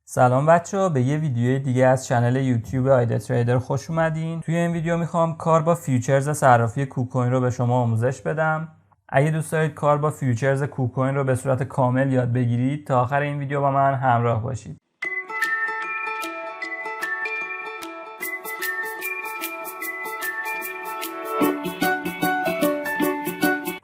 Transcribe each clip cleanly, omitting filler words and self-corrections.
سلام بچه‌ها، به یه ویدیو دیگه از چنل یوتیوب آیده تریدر خوش اومدین. توی این ویدیو میخوام کار با فیوچرز صرافی کوکوین رو به شما آموزش بدم. اگه دوست دارید کار با فیوچرز کوکوین رو به صورت کامل یاد بگیرید، تا آخر این ویدیو با من همراه باشید.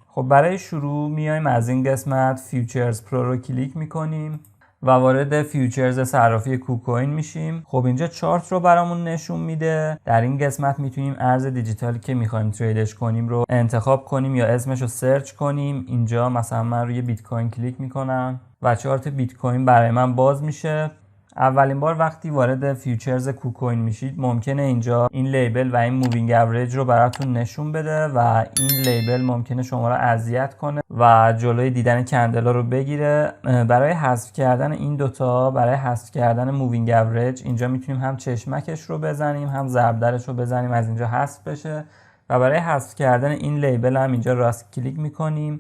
خب برای شروع میایم از این قسمت فیوچرز پرو رو کلیک میکنیم و وارد فیوچرز صرافی کوکوین میشیم. خب اینجا چارت رو برامون نشون میده. در این قسمت میتونیم ارز دیجیتالی که میخوایم تریدش کنیم رو انتخاب کنیم یا اسمش رو سرچ کنیم. اینجا مثلا من روی بیت کوین کلیک میکنم و چارت بیت کوین برای من باز میشه. اولین بار وقتی وارد فیوچرز کوکوین میشید ممکنه اینجا این لیبل و این مووینگ اوریج رو براتون نشون بده و این لیبل ممکنه شما رو اذیت کنه و جلوی دیدن کندلا رو بگیره. برای حذف کردن این دوتا، برای حذف کردن مووینگ اوریج، اینجا میتونیم هم چشمکش رو بزنیم هم ضرب درش رو بزنیم از اینجا حذف بشه و برای حذف کردن این لیبل هم اینجا راست کلیک میکنیم،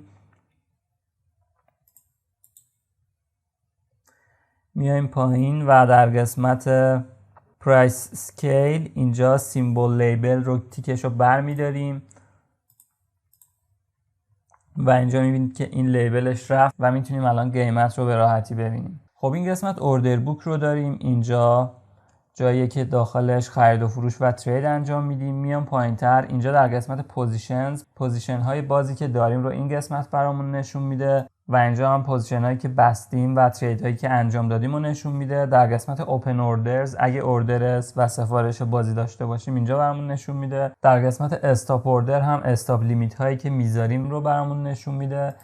میایم پایین و در قسمت پرایس اسکیل اینجا سیمبل لیبل رو تیکش رو بر میداریم و اینجا میبینید که این لیبلش رفت و میتونیم الان قیمت رو به راحتی ببینیم. خب این قسمت اوردر بوک رو داریم، اینجا جاییه که داخلش خرید و فروش و ترید انجام میدیم. میام پایین تر، اینجا در قسمت پوزیشن های بازی که داریم رو این قسمت برامون نشون میده و اینجا هم پوزیشن هایی که بستیم و ترید هایی که انجام دادیم رو نشون میده. در قسمت اوپن اوردرز اگه اوردرز و سفارش بازی داشته باشیم اینجا برامون نشون میده. در قسمت استاپ اوردر هم استاپ لیمیت هایی که میذاریم رو برامون نشون میده.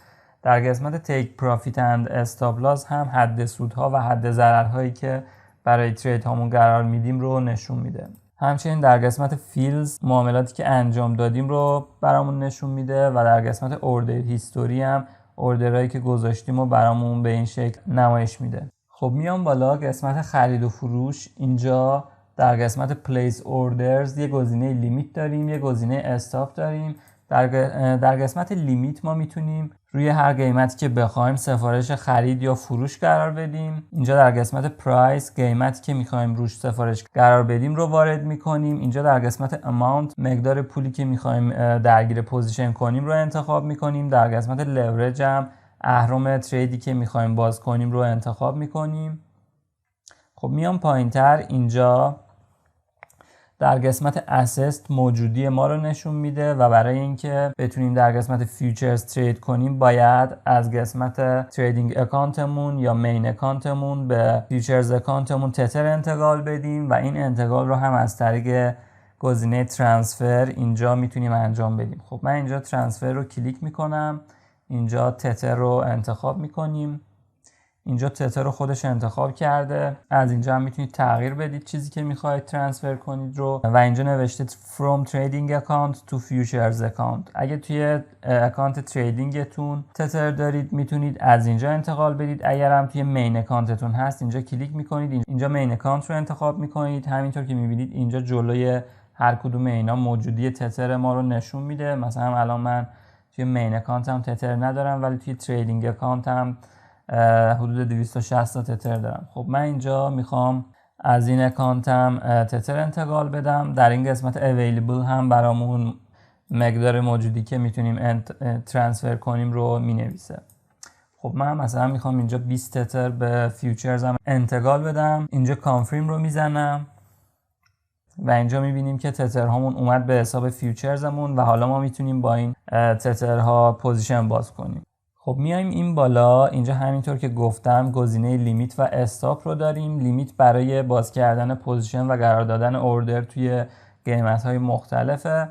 در قسمت تیک پروفیت اند استاپ لاس هم حد سودها و حد ضررهایی که برای ترید هامون قرار میدیم رو نشون میده. همچنین در قسمت فیلز معاملاتی که انجام دادیم رو برامون نشون میده و در قسمت اوردر هیستوری هم اوردرهایی که گذاشتیم رو برامون به این شکل نمایش میده. خب میام بالا قسمت خرید و فروش، اینجا در قسمت پلیس اوردرز یه گزینه لیمیت داریم، یه گزینه استاپ داریم. در قسمت لیمیت ما میتونیم روی هر قیمتی که بخوایم سفارش خرید یا فروش قرار بدیم. اینجا در قسمت پرایس قیمتی که میخوایم روش سفارش قرار بدیم رو وارد میکنیم. اینجا در قسمت اماونت مقدار پولی که میخوایم درگیر پوزیشن کنیم رو انتخاب میکنیم. در قسمت لورج هم اهرم تریدی که میخوایم باز کنیم رو انتخاب میکنیم. خب میام پایین تر، اینجا در قسمت اسست موجودی ما رو نشون میده و برای اینکه بتونیم در قسمت فیوچرز ترید کنیم باید از قسمت تریدینگ اکانتمون یا مین اکانتمون به فیوچرز اکانتمون تتر انتقال بدیم و این انتقال رو هم از طریق گزینه ترانسفر اینجا میتونیم انجام بدیم. خب من اینجا ترانسفر رو کلیک میکنم، اینجا تتر رو انتخاب میکنیم، اینجا تتر رو خودش انتخاب کرده. از اینجا هم میتونید تغییر بدید چیزی که میخواید ترانسفر کنید رو و اینجا نوشته from trading account to futures account. اگه توی اکانت تریدینگتون تتر دارید میتونید از اینجا انتقال بدید. اگر هم توی مین اکانتتون هست اینجا کلیک میکنید، اینجا مین اکانت رو انتخاب میکنید. همینطور که میبینید اینجا جلوی هر کدوم اینا موجودی تتر ما رو نشون میده. مثلا الان من توی مین اکانتم تتر ندارم ولی توی تریدینگ اکانتم حدود 260 تا تتر دارم. خب من اینجا میخوام از این اکانتم تتر انتقال بدم. در این قسمت available هم برامون مقدار موجودی که میتونیم ترانسفر کنیم رو مینویسه. خب من مثلا میخوام اینجا 20 تتر به فیوچرزم انتقال بدم. اینجا کانفرم رو میزنم و اینجا میبینیم که تترهامون اومد به حساب فیوچرزمون و حالا ما میتونیم با این تترها پوزیشن باز کنیم. خب میایم این بالا، اینجا همینطور که گفتم گزینه لیمیت و استاپ رو داریم. لیمیت برای باز کردن پوزیشن و قرار دادن اوردر توی قیمت‌های مختلفه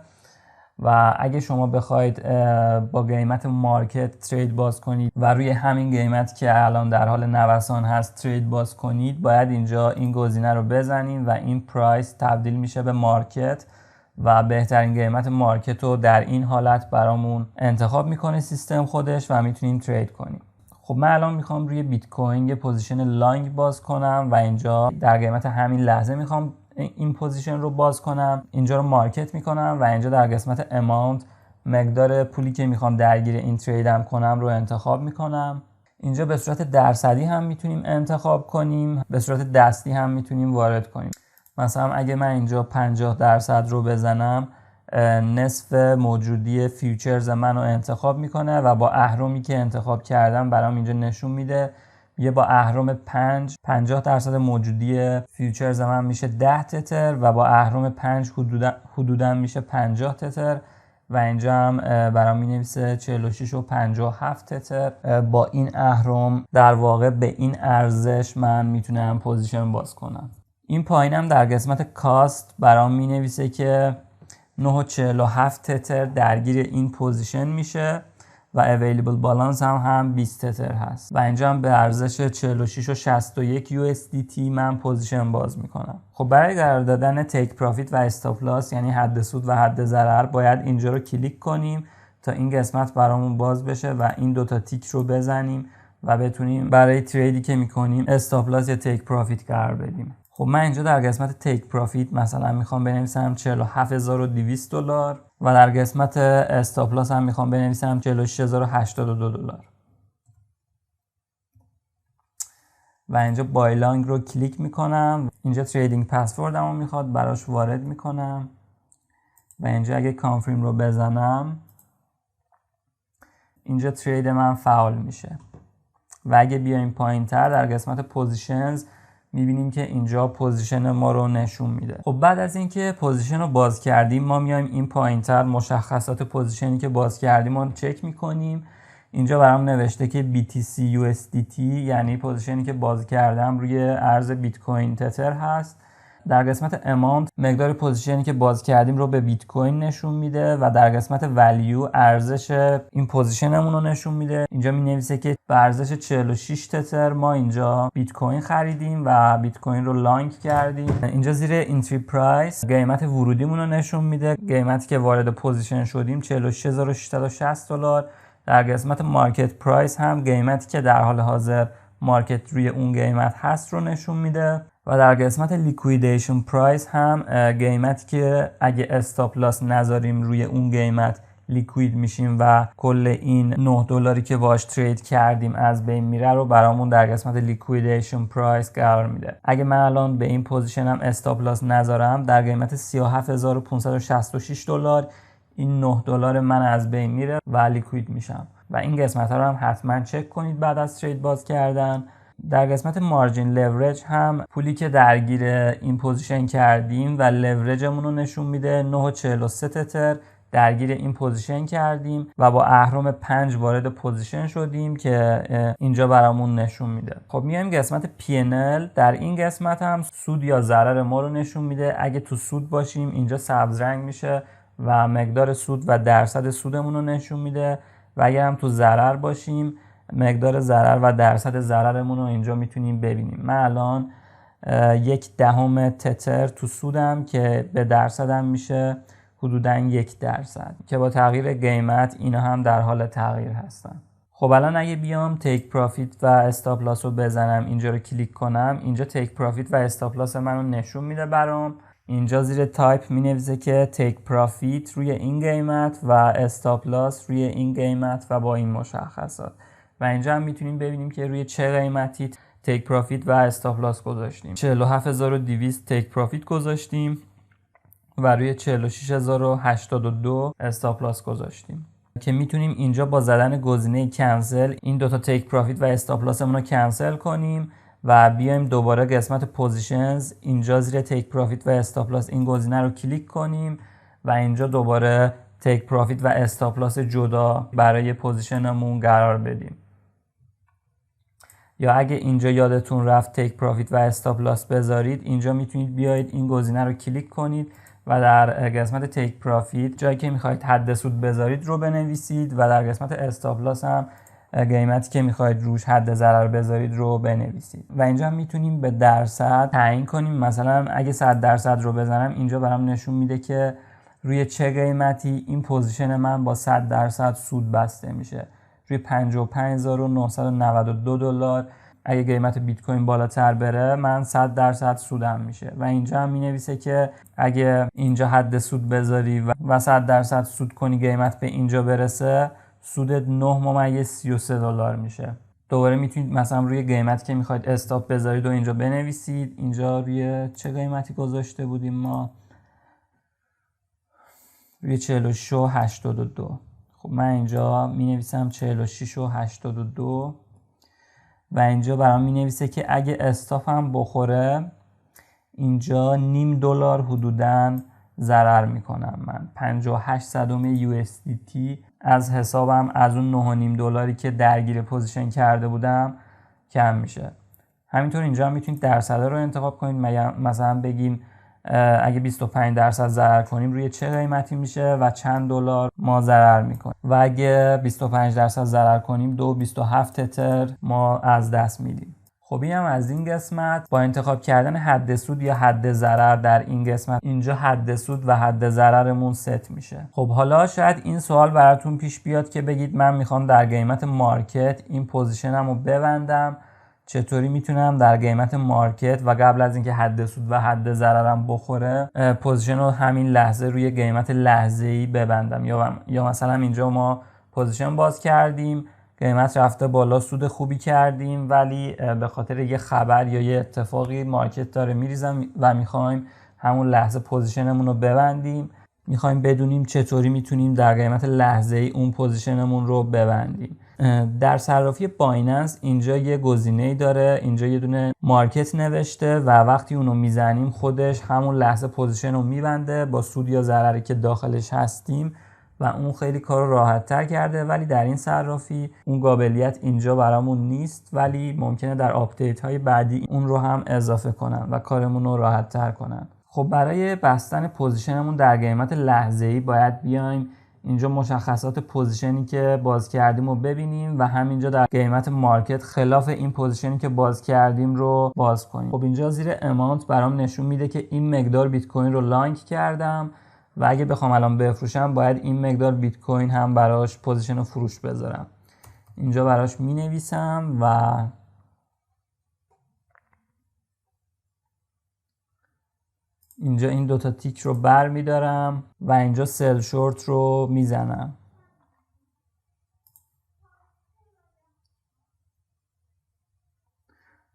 و اگه شما بخواید با قیمت مارکت ترید باز کنید و روی همین قیمت که الان در حال نوسان هست ترید باز کنید باید اینجا این گزینه رو بزنید و این پرایس تبدیل میشه به مارکت و بهترین قیمت مارکت رو در این حالت برامون انتخاب میکنه سیستم خودش و میتونیم ترید کنیم. خب من الان میخوام روی بیت کوین یه پوزیشن لانگ باز کنم و اینجا در قیمت همین لحظه میخوام این پوزیشن رو باز کنم. اینجا رو مارکت میکنم و اینجا در قسمت اماونت مقدار پولی که میخوام درگیر این تریدم کنم رو انتخاب میکنم. اینجا به صورت درصدی هم میتونیم انتخاب کنیم، به صورت دستی هم میتونیم وارد کنیم. مثلا اگه من اینجا 50% رو بزنم، نصف موجودی فیوچرز من رو انتخاب میکنه و با اهرمی که انتخاب کردم برام اینجا نشون میده. یه با اهرم 50% موجودی فیوچرز من میشه 10 تتر و با اهرم 5 حدودا میشه 50 تتر و اینجا هم برام مینویسه 46 و 57 تتر. با این اهرم در واقع به این ارزش من میتونم پوزیشن باز کنم. این پایینم در قسمت کاست برام مینویسه که 9 و 47 تتر درگیر این پوزیشن میشه و available balance هم 20 تتر هست و اینجا هم به ارزش 46 و 61 USDT من پوزیشن باز میکنم. خب برای قرار دادن تیک پروفیت و استاپ لاس یعنی حد سود و حد ضرر باید اینجا رو کلیک کنیم تا این قسمت برامون باز بشه و این دوتا تیک رو بزنیم و بتونیم برای تریدی که میکنیم استاپ لاس یا تیک پروفیت قرار بدیم. خب من اینجا در قسمت تیک پروفیت مثلا میخوام بنویسم $47200 و در قسمت استاپ لاس هم میخوام بنویسم $46082 و اینجا بای لانگ رو کلیک میکنم. اینجا تریدینگ پسوردمو میخواد براش وارد میکنم و اینجا اگه کانفرم رو بزنم اینجا ترید من فعال میشه و اگه بیایم پایین تر در قسمت پوزیشنز میبینیم که اینجا پوزیشن ما رو نشون میده. خب بعد از اینکه پوزیشن رو باز کردیم ما میایم این پایین تر مشخصات پوزیشنی که باز کردیم رو چک میکنیم. اینجا برام نوشته که BTC USDT یعنی پوزیشنی که باز کردم روی ارز بیت کوین تتر هست. در قسمت اماونت مقدار پوزیشنی که باز کردیم رو به بیت کوین نشون میده و در قسمت ولیو ارزش این پوزیشنمون رو نشون میده. اینجا می نویسه که به ارزش 46 تتر ما اینجا بیت کوین خریدیم و بیت کوین رو لانگ کردیم. اینجا زیر اینتری پرایس قیمت ورودیمون رو نشون میده. قیمتی که وارد پوزیشن شدیم $46660. در قسمت مارکت پرایس هم قیمتی که در حال حاضر مارکت روی اون قیمت هست رو نشون میده و در قسمت لیکویدیشن پرایس هم قیمتی که اگه استاپ لاس نذاریم روی اون قیمت لیکوید میشیم و کل این $9 که باش ترید کردیم از بین میره رو برامون در قسمت لیکویدیشن پرایس قرار میده. اگه من الان به این پوزیشنم استاپ لاس نذارم در قیمت $37566 این $9 من از بین میره و لیکوید میشم و این قسمت ها رو هم حتما چک کنید بعد از ترید باز کردن. در قسمت مارجین لورج هم پولی که درگیر این پوزیشن کردیم و لورجمون رو نشون میده. 9 و 43 تتر درگیر این پوزیشن کردیم و با اهرم 5 وارد پوزیشن شدیم که اینجا برامون نشون میده. خب میایم قسمت P&L. در این قسمت هم سود یا ضرر ما رو نشون میده. اگه تو سود باشیم اینجا سبز رنگ میشه و مقدار سود و درصد سودمون رو نشون میده و اگر هم تو ضرر باشیم مقدار ضرر و درصد ضررمون رو اینجا میتونیم ببینیم. من الان 0.1 تتر تو سودم که به درصدم میشه حدوداً 1% که با تغییر قیمت اینا هم در حال تغییر هستن. خب الان اگه بیام تیک پروفیت و استاپ لاس رو بزنم اینجا رو کلیک کنم اینجا تیک پروفیت و استاپ لاس منو نشون میده برام. اینجا زیر تایپ می نویسه که تیک پروفیت روی این قیمت و استاپ لاس روی این قیمت و با این مشخصات و اینجا هم میتونیم ببینیم که روی چه قیمتی تیک پروفیت و استاپ لاس گذاشتیم. 47200 تیک پروفیت گذاشتیم و روی 46082 استاپ لاس گذاشتیم که میتونیم اینجا با زدن گزینه کنسل این دوتا تیک پروفیت و استاپ لاسمون رو کنسل کنیم و بیایم دوباره قسمت پوزیشنز اینجا زیر تیک پروفیت و استاپ لاس این گزینه رو کلیک کنیم و اینجا دوباره تیک پروفیت و استاپ لاس جدا برای پوزیشنمون قرار بدیم. یا اگه اینجا یادتون رفت تیک پروفیت و استاپ لاس بذارید اینجا میتونید بیاید این گزینه رو کلیک کنید و در قسمت تیک پروفیت جایی که میخواید حد سود بذارید رو بنویسید و در قسمت استاپ لاس هم قیمتی که میخواید روش حد ضرر بذارید رو بنویسید و اینجا میتونیم به درصد تعیین کنیم. مثلا اگه 100% رو بزنم اینجا برام نشون میده که روی چه قیمتی این پوزیشن من با 100% سود بسته میشه. روی $55992. اگه قیمت بیت کوین بالاتر بره من 100% سودم میشه و اینجا هم مینویسه که اگه اینجا حد سود بذاری و 100% سود کنی قیمت به اینجا برسه سودت $9.33 میشه. دوباره میتونید مثلا روی قیمتی که میخواید استاپ بذارید و اینجا بنویسید. اینجا روی چه قیمتی گذاشته بودیم ما؟ روی 46.82. خب من اینجا مینویسم 46.82 و اینجا برام مینویسه که اگه استاپ هم بخوره اینجا $0.5 حدوداً ضرر میکنم. من 58 صدم USDT از حسابم از اون $9.5 که درگیر پوزیشن کرده بودم کم میشه. همینطور اینجا هم میتونید درصد رو انتخاب کنید. مثلا بگیم اگه 25% ضرر کنیم روی چه قیمتی میشه و چند دلار ما ضرر میکنیم و اگه 25% ضرر کنیم 2.27 تتر ما از دست میدیم. خب این هم از این قسمت. با انتخاب کردن حد سود یا حد ضرر در این قسمت اینجا حد سود و حد ضررمون ست میشه. خب حالا شاید این سوال براتون پیش بیاد که بگید من میخوام در قیمت مارکت این پوزیشنمو ببندم، چطوری میتونم در قیمت مارکت و قبل از اینکه حد سود و حد ضررم بخوره پوزیشن رو همین لحظه روی قیمت لحظه‌ای ببندم؟ یا مثلا اینجا ما پوزیشن باز کردیم، قیمت رفته بالا، سود خوبی کردیم، ولی به خاطر یه خبر یا یه اتفاقی مارکت داره میریزم و میخوایم همون لحظه پوزیشنمون رو ببندیم. میخوایم بدونیم چطوری میتونیم در قیمت لحظه‌ای اون پوزیشنمون رو ببندیم. در صرافی بایننس اینجا یه گزینه‌ای داره، اینجا یه دونه مارکت نوشته و وقتی اونو میزنیم خودش همون لحظه پوزیشن رو میبنده با سود یا ضرری که داخلش هستیم و اون خیلی کار رو راحت تر کرده. ولی در این صرافی اون قابلیت اینجا برامون نیست، ولی ممکنه در آپدیت های بعدی اون رو هم اضافه کنن و کارمون رو راحت تر کنن. خب برای بستن پوزیشنمون در قیمت لحظه‌ای باید بیایم اینجا مشخصات پوزیشنی که باز کردیم رو ببینیم و همینجا در قیمت مارکت خلاف این پوزیشنی که باز کردیم رو باز کنیم. خب اینجا زیر امانت برام نشون میده که این مقدار بیت کوین رو لانگ کردم و اگه بخوام الان بفروشم باید این مقدار بیت کوین هم براش پوزیشن فروش بذارم. اینجا براش مینویسم و اینجا این دوتا تیک رو بر میدارم و اینجا سل شورت رو میزنم.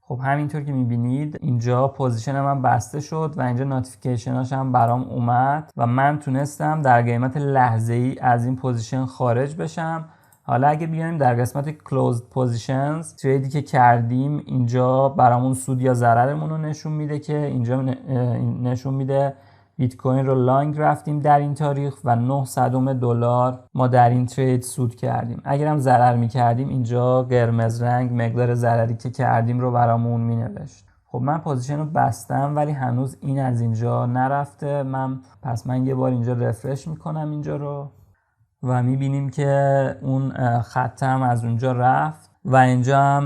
خب همینطور که میبینید اینجا پوزیشن من بسته شد و اینجا نوتیفیکیشناش هم برام اومد و من تونستم در قیمت لحظه‌ای از این پوزیشن خارج بشم. حالا اگه بیایم در قسمت closed positions تریدی که کردیم اینجا برامون سود یا ضررمون رو نشون میده که اینجا نشون میده بیت کوین رو لانگ رفتیم در این تاریخ و 9 صدم دلار ما در این ترید سود کردیم. اگر هم ضرر میکردیم اینجا قرمز رنگ مقدار ضرری که کردیم رو برامون مینوشت. خب من پوزیشن رو بستم ولی هنوز این از اینجا نرفته. پس من یه بار اینجا رفرش میکنم اینجا رو و میبینیم که اون خط هم از اونجا رفت و اینجا هم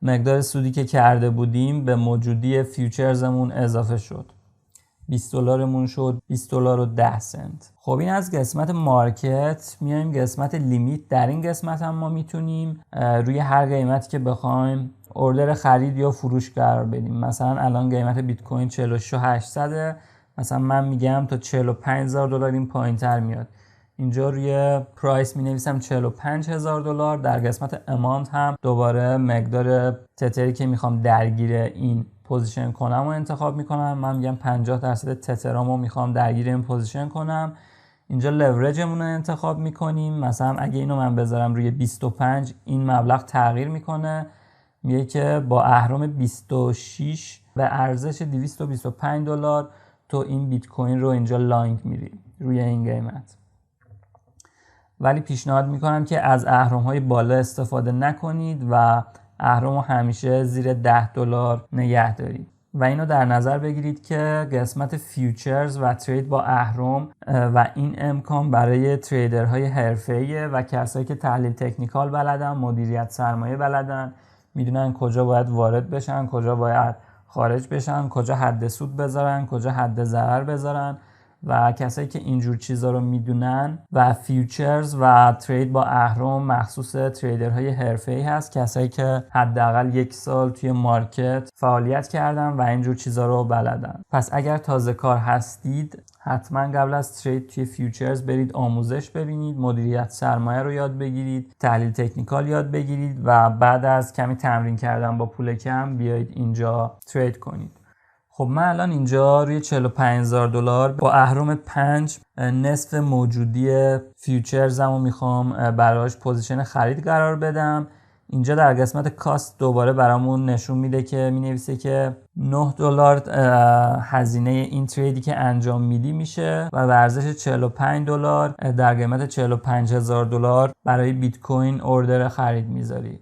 مقدار سودی که کرده بودیم به موجودی فیوچرزمون اضافه شد. $20 شد $20.10. خب این از قسمت مارکت. میایم قسمت لیمیت. در این قسمت هم ما میتونیم روی هر قیمتی که بخوایم اوردر خرید یا فروش قرار بدیم. مثلا الان قیمت بیت کوین 46800 مثلا من میگم تا $45,000 این پایین تر میاد. اینجا روی پرایس می نویسم $45,000. در قسمت امانت هم دوباره مقدار تتری که میخوام درگیر این پوزیشن کنم و انتخاب میکنم. من میگم 50% تترامو میخوام درگیر این پوزیشن کنم. اینجا لورجمون رو انتخاب میکنیم. مثلا اگه اینو من بذارم روی 25 این مبلغ تغییر میکنه، میگه که با اهرم 26 و ارزش $225 تو این بیت کوین رو اینجا لانگ میری روی این قیمت. ولی پیشنهاد میکنم که از اهرم‌های بالا استفاده نکنید و اهرم رو همیشه زیر $10 نگه دارید و اینو در نظر بگیرید که قسمت فیوچرز و ترید با اهرم و این امکان برای تریدرهای حرفه‌ایه و کسایی که تحلیل تکنیکال بلدن، مدیریت سرمایه بلدن، میدونن کجا باید وارد بشن، کجا باید خارج بشن، کجا حد سود بذارن، کجا حد ضرر بذارن و کسایی که اینجور چیزا رو میدونن و فیوچرز و ترید با اهرم مخصوص تریدرهای حرفه‌ای هست، کسایی که حداقل 1 سال توی مارکت فعالیت کردن و اینجور چیزا رو بلدن. پس اگر تازه کار هستید حتما قبل از ترید توی فیوچرز برید آموزش ببینید، مدیریت سرمایه رو یاد بگیرید، تحلیل تکنیکال یاد بگیرید و بعد از کمی تمرین کردن با پول کم بیایید اینجا ترید کنید. خب من الان اینجا روی $45,000 با اهرم 5 نصف موجودی فیوچرزم رو میخوام براش پوزیشن خرید قرار بدم. اینجا در قسمت کاست دوباره برامون نشون میده که مینویسه که $9 هزینه این تریدی که انجام میدی میشه و به ارزش $45 در قیمت $45,000 برای بیت کوین اوردر خرید میذاری.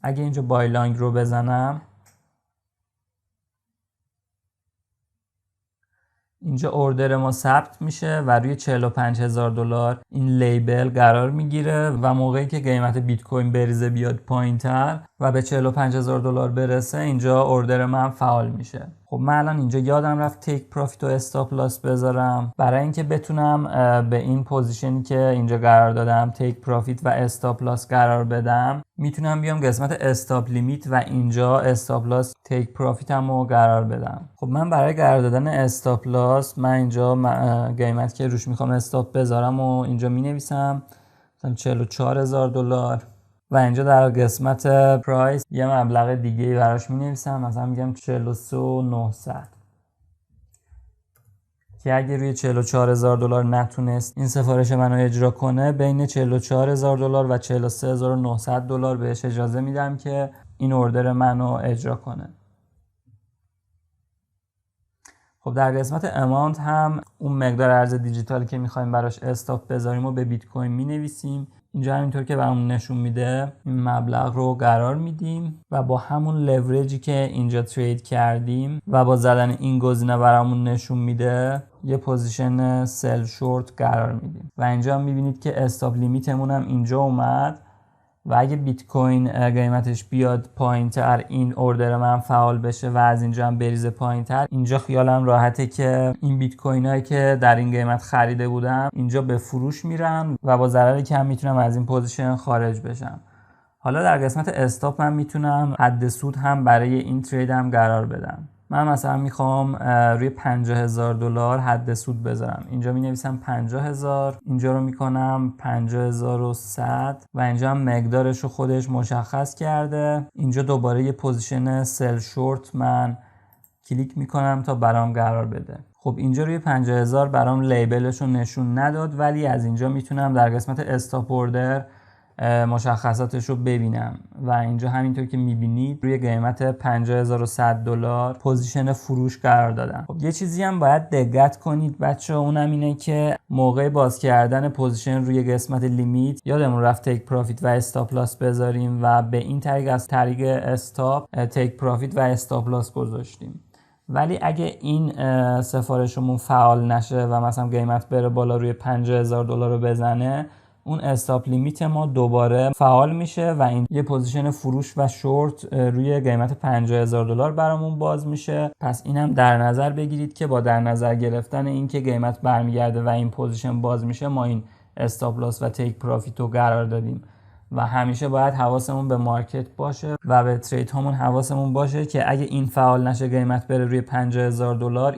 اگه اینجا بای لانگ رو بزنم، اینجا اوردر ما ثبت میشه و روی $45,000 این لیبل قرار میگیره و موقعی که قیمت بیت کوین بریزه بیاد پایین‌تر و به $45,000 برسه، اینجا اوردر من فعال میشه. خب من الان اینجا یادم رفت تیک پروفیت و استاپ لاس بذارم. برای اینکه بتونم به این پوزیشنی که اینجا قرار دادم تیک پروفیت و استاپ لاس قرار بدم، میتونم بیام قسمت استاپ لیمیت و اینجا استاپ لاس تیک پروفیتم رو قرار بدم. خب من برای قرار دادن استاپ لاس من اینجا قیمت که روش میخوام استاپ بذارم و اینجا مینویسم مثلا $44,000 و اینجا در قسمت پرایس یه مبلغ دیگه براش مینویسم، مثلا میگم 43,900 که اگه روی $44,000 نتونست این سفارش منو اجرا کنه، بین $44,000 و $43,900 بهش اجازه میدم که این اوردر منو اجرا کنه. خب در قسمت اماونت هم اون مقدار ارز دیجیتالی که میخوایم براش استاپ بذاریم و به بیت کوین مینویسیم. اینجا همینطور که برامون نشون میده این مبلغ رو قرار میدیم و با همون لورجی که اینجا ترید کردیم و با زدن این گزینه برامون نشون میده یه پوزیشن سل شورت قرار میدیم و اینجا هم میبینید که استاپ لیمیتمون هم اینجا اومد و اگه بیت کوین قیمتش بیاد پایین‌تر این اوردر من فعال بشه و از اینجا هم بریزه پایین‌تر، اینجا خیالم راحته که این بیت کوینایی که در این قیمت خریده بودم اینجا به فروش میرن و با ضرر کم میتونم از این پوزیشن خارج بشم. حالا در قسمت استاپ من میتونم حد سود هم برای این تریدم قرار بدم. من مثلا میخوام روی $50,000 حد سود بذارم. اینجا می نویسم 50,000، اینجا رو میکنم 50,100 و اینجا هم مقدارش رو خودش مشخص کرده. اینجا دوباره یه پوزیشن سل شورت من کلیک میکنم تا برام قرار بده. خب اینجا روی 50,000 برام لیبلش رو نشون نداد، ولی از اینجا میتونم در قسمت استاپ اوردر مشخصاتش رو ببینم و اینجا همینطور که میبینید روی قیمت $50,100 پوزیشن فروش قرار دادم. خب یه چیزی هم باید دقت کنید بچه، اونم اینه که موقع باز کردن پوزیشن روی قسمت لیمیت یادمون رفت تیک پروفیت و استاپ لاس بذاریم و به این طریق از طریق استاپ تیک پروفیت و استاپ لاس گذاشتیم. ولی اگه این سفارشمون فعال نشه و مثلا قیمت بره بالا روی $50,000 رو بزنه، اون استاپ لیمیت ما دوباره فعال میشه و این یه پوزیشن فروش و شورت روی قیمت $50,000 برامون باز میشه. پس اینم در نظر بگیرید که با در نظر گرفتن این که قیمت برمیگرده و این پوزیشن باز میشه ما این استاپ لاس و تیک پروفیت رو قرار دادیم و همیشه باید حواسمون به مارکت باشه و به ترید هامون حواسمون باشه که اگه این فعال نشه قیمت بره روی $50,000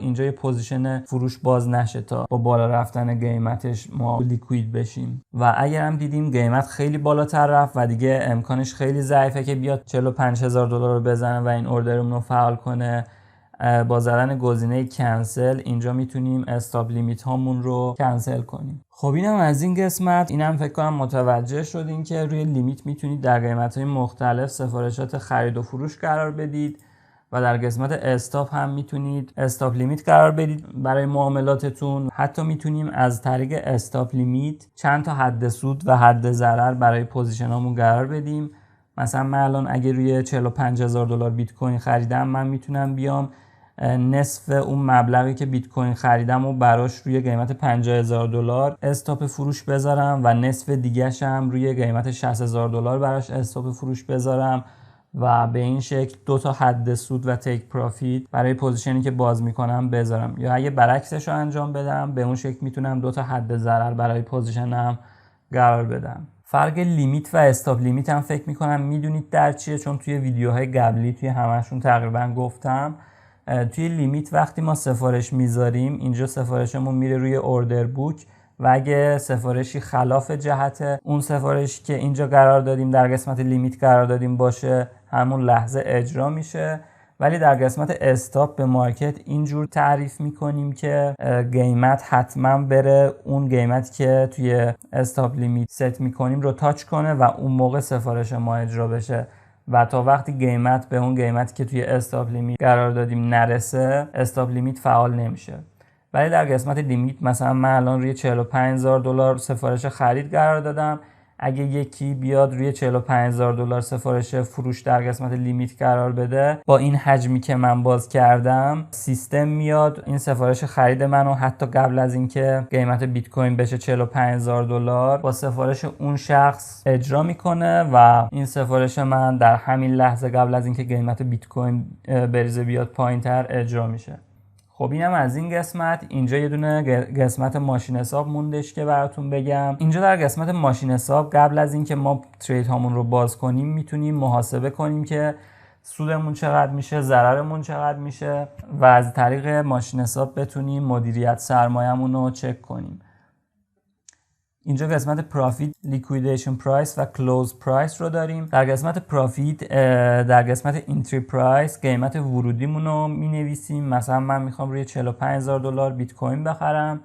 اینجا یه پوزیشن فروش باز نشه تا با بالا رفتن قیمتش ما لیکوید بشیم. و اگر هم دیدیم قیمت خیلی بالاتر رفت و دیگه امکانش خیلی ضعیفه که بیاد $45,000 رو بزنه و این اوردرمون رو فعال کنه، با زدن گزینه کنسل اینجا میتونیم استاپ لیمیت هامون رو کنسل کنیم. خب اینم از این قسمت. اینم فکر کنم متوجه شدین که روی لیمیت میتونید در قیمت‌های مختلف سفارشات خرید و فروش قرار بدید و در قسمت استاپ هم میتونید استاپ لیمیت قرار بدید برای معاملاتتون. حتی میتونیم از طریق استاپ لیمیت چند تا حد سود و حد ضرر برای پوزیشنامون قرار بدیم. مثلا من الان اگه روی $45,000 بیت کوین خریدم، من میتونم بیام نصف اون مبلغی که بیت کوین خریدم و براش روی قیمت $50,000 استاپ فروش بذارم و نصف دیگه‌ش هم روی قیمت $60,000 براش استاپ فروش بذارم و به این شکل دو تا حد سود و تیک پروفیت برای پوزیشنی که باز میکنم بذارم. یا اگه برعکسش رو انجام بدم، به اون شکل میتونم دو تا حد ضرر برای پوزیشنم قرار بدم. فرق لیمیت و استاپ لیمیت هم فکر میکنم میدونید در چیه، چون توی ویدیوهای قبلی توی همشون تقریبا گفتم. توی لیمیت وقتی ما سفارش میذاریم اینجا سفارشمون میره روی اوردر بوک و اگه سفارشی خلاف جهت اون سفارشی که اینجا قرار دادیم در قسمت لیمیت قرار دادیم باشه همون لحظه اجرا میشه. ولی در قسمت استاپ به مارکت اینجور تعریف میکنیم که قیمت حتما بره اون قیمتی که توی استاپ لیمیت ست میکنیم رو تاچ کنه و اون موقع سفارش ما اجرا بشه و تا وقتی قیمت به اون قیمتی که توی استاپ لیمیت قرار دادیم نرسه استاپ لیمیت فعال نمیشه. ولی در قسمت لیمیت مثلا من الان روی $45,000 سفارش خرید قرار دادم، اگه یکی بیاد روی $45,000 سفارش فروش در قسمت لیمیت قرار بده، با این حجمی که من باز کردم سیستم میاد این سفارش خرید منو حتی قبل از اینکه قیمت بیت کوین بشه $45,000 با سفارش اون شخص اجرا میکنه و این سفارش من در همین لحظه قبل از اینکه قیمت بیت کوین بریزه بیاد پایینتر اجرا میشه. خب اینم از این قسمت. اینجا یه دونه قسمت ماشین حساب موندش که براتون بگم. اینجا در قسمت ماشین حساب قبل از اینکه ما ترید هامون رو باز کنیم میتونیم محاسبه کنیم که سودمون چقدر میشه، ضررمون چقدر میشه و از طریق ماشین حساب بتونیم مدیریت سرمایه‌مون رو چک کنیم. اینجا قسمت پرافیت، لیکویدیشن پرایس و کلوز پرایس رو داریم. در قسمت پرافیت در قسمت اینتری پرایس قیمت ورودیمون رو می نویسیم. مثلا من میخوام روی $45,000 بیت کوین بخرم،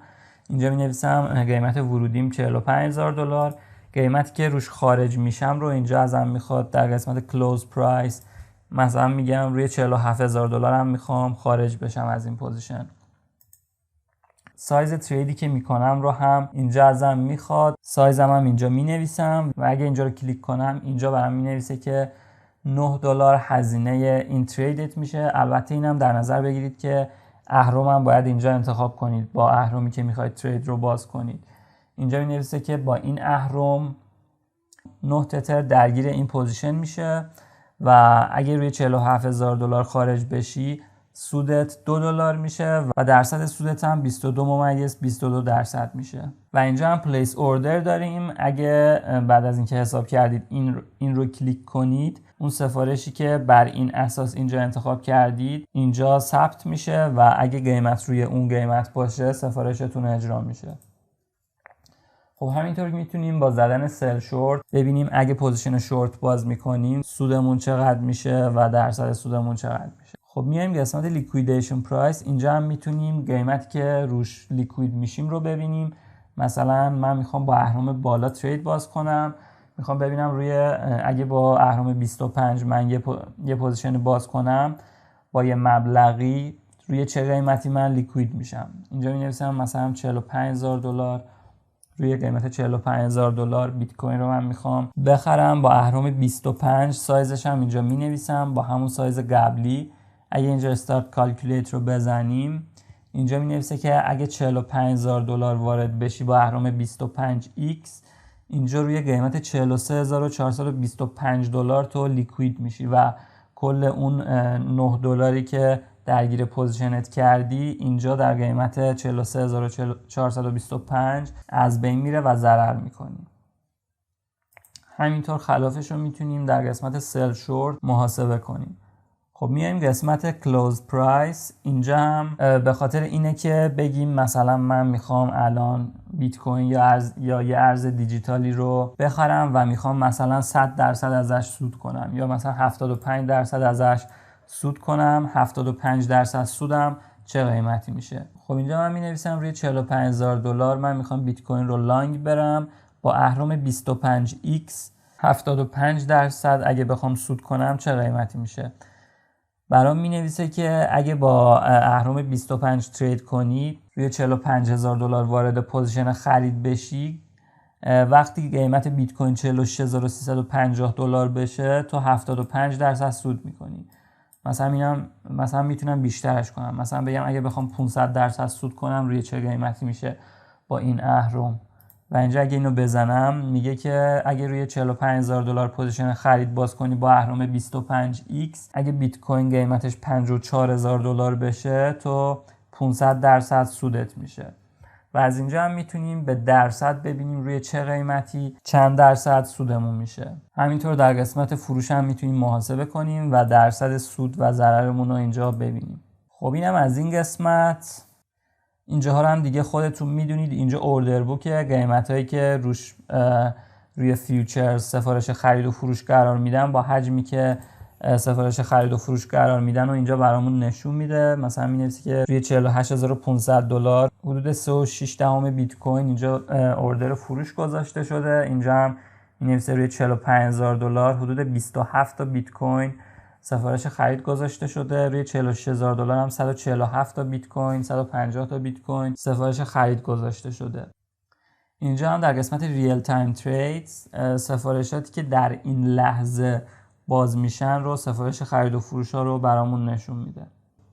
اینجا می نویسم قیمت ورودیم $45,000. قیمتی که روش خارج میشم رو اینجا ازم میخواد در قسمت کلوز پرایس مثلا میگم روی $47,000 هم میخوام خارج بشم از این پوزیشن. سایز تریدی که میکنم رو هم اینجا ازم میخواد، سایزم هم اینجا مینویسم و اگه اینجا رو کلیک کنم اینجا برام مینویسه که $9 هزینه این تریدت میشه. البته اینم در نظر بگیرید که اهرم هم باید اینجا انتخاب کنید با اهرمی که میخواید ترید رو باز کنید. اینجا مینویسه که با این اهرم 9 تتر درگیر این پوزیشن میشه و اگه روی $47,000 خارج بشی سودت $2 میشه و درصد سودت هم 22.22% میشه. و اینجا هم پلیس اوردر داریم. اگه بعد از اینکه حساب کردید این رو کلیک کنید اون سفارشی که بر این اساس اینجا انتخاب کردید اینجا ثبت میشه و اگه قیمت روی اون قیمت باشه سفارشتون اجرا میشه. خب همینطور میتونیم با زدن سل شورت ببینیم اگه پوزیشن شورت باز میکنیم سودمون چقدر میشه و درصد سودمون چقدر میشه. خب میایم قسمت لیکویدیشن پرایس. اینجا هم میتونیم قیمتی که روش لیکوید میشیم رو ببینیم. مثلا من میخوام با اهرم بالا ترید باز کنم، میخوام ببینم روی اگه با اهرم 25 من یه پوزیشن باز کنم با یه مبلغی روی چه قیمتی من لیکوید میشم. اینجا مینویسم مثلا $45,000 روی قیمت $45,000 بیت کوین رو من میخوام بخرم با اهرم 25. سایزش هم اینجا مینویسم با همون سایز قبلی. اگه اینجا استارت کالکولیت رو بزنیم اینجا مینویسه که اگه $45,000 وارد بشی با اهرم 25x اینجا روی قیمت $43,425 تو لیکوید میشی و کل اون $9 که درگیر پوزیشنت کردی اینجا در قیمت $43,425 از بین میره و ضرر میکنی. همینطور خلافش رو میتونیم در قسمت سل شورت محاسبه کنیم. خب میایم قسمت کلوز پرایس. اینجا هم به خاطر اینه که بگیم مثلا من میخوام الان بیت کوین یا یه ارز دیجیتالی رو بخرم و میخوام مثلا 100% ازش سود کنم یا مثلا 75% ازش سود کنم، 75% سودم چه قیمتی میشه. خب اینجا من مینویسم روی $45,000 من میخوام بیت کوین رو لانگ برم با اهرم 25x 75% اگه بخوام سود کنم چه قیمتی میشه. برام مینویسه که اگه با اهرم 25 ترید کنید روی $45,000 وارد پوزیشن خرید بشی وقتی قیمت بیت کوین $46,350 بشه تو 75% سود میکنی. مثلا میتونم بیشترش کنم، مثلا بگم اگه بخوام 500% سود کنم روی چه قیمتی میشه با این اهرم. و اینجا اگه اینو بزنم میگه که اگه روی $45,000 پوزیشن خرید باز کنی با اهرم 25x اگه بیت کوین قیمتش $54,000 بشه تو 500% سودت میشه. و از اینجا هم میتونیم به درصد ببینیم روی چه قیمتی چند درصد سودمون میشه. همینطور در قسمت فروش هم میتونیم محاسبه کنیم و درصد سود و ضررمون رو اینجا ببینیم. خب اینم از این قسمت. اینجاها رو هم دیگه خودتون میدونید. اینجا اوردر بوکه، قیمتایی که روش روی فیوچر سفارش خرید و فروش قرار میدن با حجمی که سفارش خرید و فروش قرار میدن و اینجا برامون نشون میده. مثلا می‌نویسه که روی $48500 حدود 3.6 بیت کوین اینجا اوردر فروش گذاشته شده. اینجا هم می‌نویسه روی $45000 حدود 27 تا بیت کوین سفارش خرید گذاشته شده. روی $46000 هم 147 تا بیت کوین، 150 تا بیت کوین سفارش خرید گذاشته شده. اینجا هم در قسمت ریل تایم تریدز سفارشاتی که در این لحظه باز میشن رو، سفارش خرید و فروش ها رو برامون نشون میده.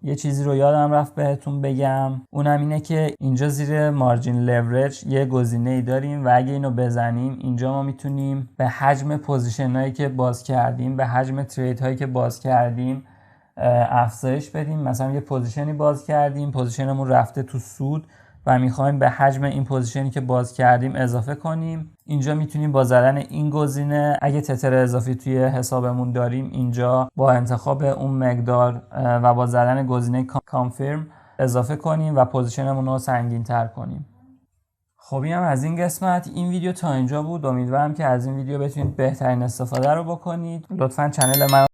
یه چیزی رو یادم رفت بهتون بگم، اونم اینه که اینجا زیر مارجین لورج یه گزینه‌ای داریم و اگه اینو بزنیم اینجا ما میتونیم به حجم پوزیشن هایی که باز کردیم، به حجم ترید هایی که باز کردیم افزایش بدیم. مثلا یه پوزیشنی باز کردیم، پوزیشنمون رفته تو سود و میخوایم به حجم این پوزیشنی که باز کردیم اضافه کنیم. اینجا میتونیم با زدن این گزینه، اگه تتر اضافی توی حسابمون داریم، اینجا با انتخاب اون مقدار و با زدن گزینه کانفرم اضافه کنیم و پوزیشنمون رو سنگین تر کنیم. خب اینم از این قسمت. این ویدیو تا اینجا بود. امیدوارم که از این ویدیو بتونید بهترین استفاده رو بکنید. لطفاً چنل من